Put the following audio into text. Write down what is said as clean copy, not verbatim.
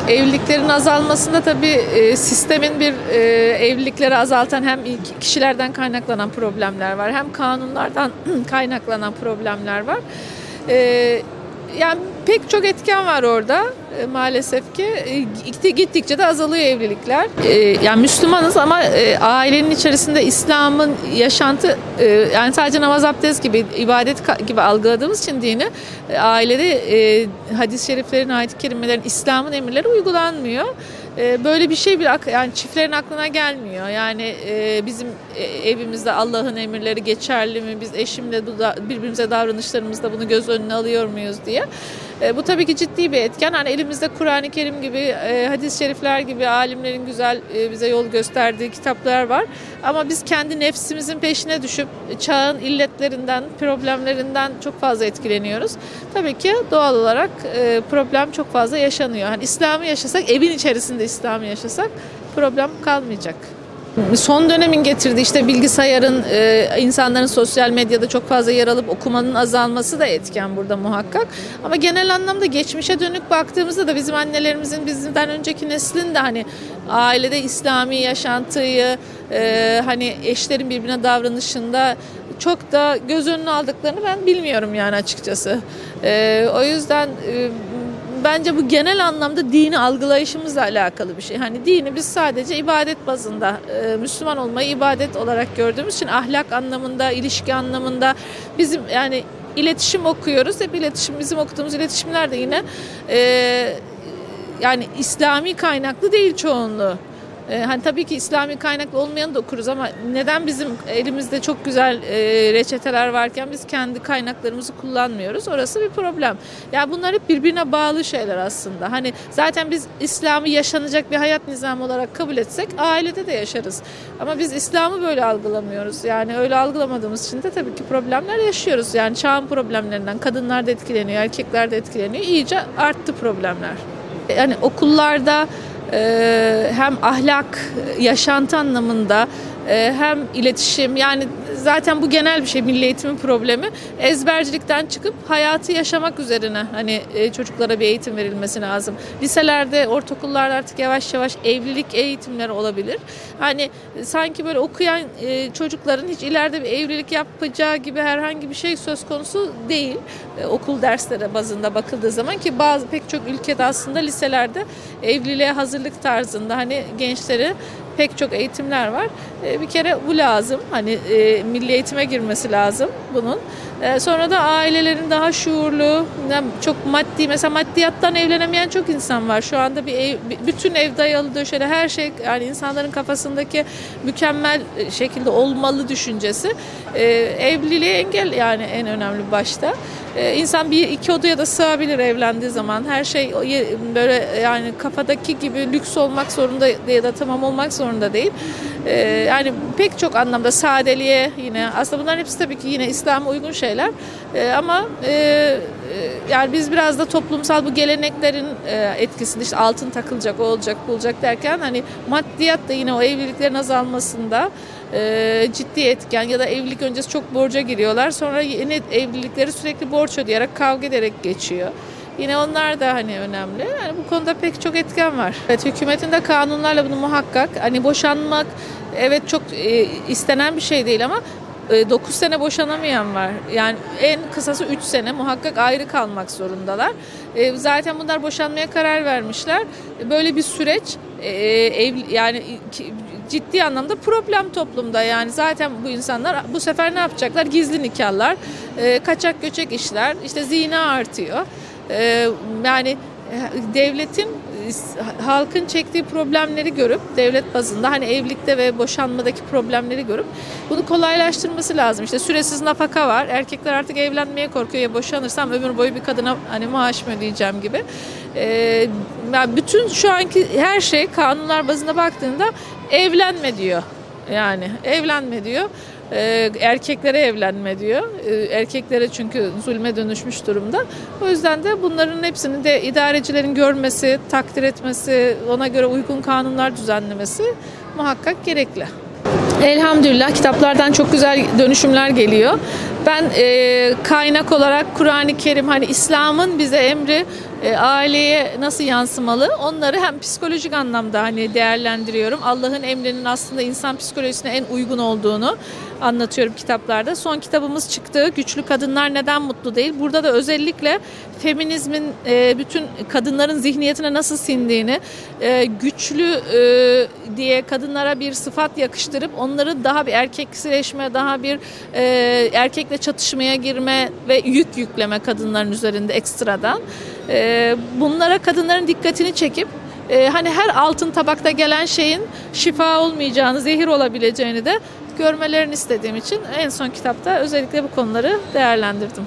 Evliliklerin azalmasında tabii sistemin evlilikleri azaltan hem kişilerden kaynaklanan problemler var, hem kanunlardan kaynaklanan problemler var. Yani pek çok etken var orada maalesef ki. Gittikçe de azalıyor evlilikler. Yani Müslümanız ama ailenin içerisinde İslam'ın yaşantı, yani sadece namaz, abdest gibi, ibadet gibi algıladığımız için dini, ailede hadis-i şeriflerin, ayet-i kerimelerin, İslam'ın emirleri uygulanmıyor. Böyle bir şey yani çiftlerin aklına gelmiyor. Yani bizim evimizde Allah'ın emirleri geçerli mi? Biz eşimle birbirimize davranışlarımızda bunu göz önüne alıyor muyuz diye. Bu tabii ki ciddi bir etken. Hani elimizde Kur'an-ı Kerim gibi, hadis-i şerifler gibi alimlerin güzel bize yol gösterdiği kitaplar var. Ama biz kendi nefsimizin peşine düşüp çağın illetlerinden, problemlerinden çok fazla etkileniyoruz. Tabii ki doğal olarak problem çok fazla yaşanıyor. Hani İslam'ı yaşasak, evin içerisinde İslam'ı yaşasak problem kalmayacak. Son dönemin getirdiği işte bilgisayarın, insanların sosyal medyada çok fazla yer alıp okumanın azalması da etken burada muhakkak. Ama genel anlamda geçmişe dönük baktığımızda da bizim annelerimizin, bizden önceki neslin de hani ailede İslami yaşantıyı, hani eşlerin birbirine davranışında çok da göz önüne aldıklarını ben bilmiyorum yani açıkçası. O yüzden bence bu genel anlamda dini algılayışımızla alakalı bir şey. Hani dini biz sadece ibadet bazında, Müslüman olmayı ibadet olarak gördüğümüz için ahlak anlamında, ilişki anlamında bizim yani iletişim okuyoruz. Hep bizim okuduğumuz iletişimler de yine yani İslami kaynaklı değil çoğunluğu. Hani tabii ki İslami kaynaklı olmayanı da okuruz ama neden bizim elimizde çok güzel reçeteler varken biz kendi kaynaklarımızı kullanmıyoruz? Orası bir problem. Yani bunlar hep birbirine bağlı şeyler aslında. Hani zaten biz İslam'ı yaşanacak bir hayat nizamı olarak kabul etsek ailede de yaşarız. Ama biz İslam'ı böyle algılamıyoruz. Yani öyle algılamadığımız için de tabii ki problemler yaşıyoruz. Yani çağın problemlerinden kadınlar da etkileniyor, erkekler de etkileniyor. İyice arttı problemler. Yani okullarda hem ahlak, yaşantı anlamında hem iletişim, yani zaten bu genel bir şey, milli eğitimin problemi. Ezbercilikten çıkıp hayatı yaşamak üzerine hani çocuklara bir eğitim verilmesi lazım. Liselerde, ortaokullarda artık yavaş yavaş evlilik eğitimleri olabilir. Hani sanki böyle okuyan çocukların hiç ileride bir evlilik yapacağı gibi herhangi bir şey söz konusu değil. Okul dersleri bazında bakıldığı zaman ki pek çok ülkede aslında liselerde evliliğe hazırlık tarzında hani gençleri pek çok eğitimler var. Bir kere bu lazım. Hani milli eğitime girmesi lazım bunun. Sonra da ailelerin daha şuurlu, çok maddi, mesela maddiyattan evlenemeyen çok insan var. Şu anda bütün ev dayalı döşeli her şey, yani insanların kafasındaki mükemmel şekilde olmalı düşüncesi evliliğe engel, yani en önemli başta. İnsan bir iki odaya da sığabilir evlendiği zaman. Her şey böyle yani kafadaki gibi lüks olmak zorunda ya da tamam olmak zorunda değil. Yani pek çok anlamda sadeliğe, yine aslında bunların hepsi tabii ki yine İslam'a uygun şeyler. Ama yani biz biraz da toplumsal bu geleneklerin etkisinde işte altın takılacak, o olacak, bu olacak derken hani maddiyat da yine o evliliklerin azalmasında ciddi etken, ya da evlilik öncesi çok borca giriyorlar. Sonra yeni evlilikleri sürekli borç ödeyerek, kavga ederek geçiyor. Yine onlar da hani önemli. Yani bu konuda pek çok etken var. Evet, hükümetin de kanunlarla bunu muhakkak, hani boşanmak evet çok istenen bir şey değil ama 9 sene boşanamayan var. Yani en kısası 3 sene muhakkak ayrı kalmak zorundalar. Zaten bunlar boşanmaya karar vermişler. Böyle bir süreç yani ciddi anlamda problem toplumda. Yani zaten bu insanlar bu sefer ne yapacaklar? Gizli nikahlar, kaçak göçek işler, işte zina artıyor. Yani devletin halkın çektiği problemleri görüp, devlet bazında hani evlilikte ve boşanmadaki problemleri görüp bunu kolaylaştırması lazım. İşte süresiz nafaka var. Erkekler artık evlenmeye korkuyor, ya boşanırsam ömür boyu bir kadına hani maaş mı ödeyeceğim gibi. Yani bütün şu anki her şey kanunlar bazında baktığında evlenme diyor. Yani evlenme diyor. Erkeklere evlenme diyor. Erkeklere çünkü zulme dönüşmüş durumda. O yüzden de bunların hepsini de idarecilerin görmesi, takdir etmesi, ona göre uygun kanunlar düzenlemesi muhakkak gerekli. Elhamdülillah kitaplardan çok güzel dönüşümler geliyor. Ben kaynak olarak Kur'an-ı Kerim, hani İslam'ın bize emri aileye nasıl yansımalı, onları hem psikolojik anlamda hani değerlendiriyorum. Allah'ın emrinin aslında insan psikolojisine en uygun olduğunu anlatıyorum kitaplarda. Son kitabımız çıktı. Güçlü Kadınlar Neden Mutlu Değil? Burada da özellikle feminizmin bütün kadınların zihniyetine nasıl sindiğini, güçlü diye kadınlara bir sıfat yakıştırıp onları daha bir erkeksileşme, daha bir erkekle çatışmaya girme ve yük yükleme kadınların üzerinde ekstradan. Bunlara kadınların dikkatini çekip hani her altın tabakta gelen şeyin şifa olmayacağını, zehir olabileceğini de görmelerini istediğim için en son kitapta özellikle bu konuları değerlendirdim.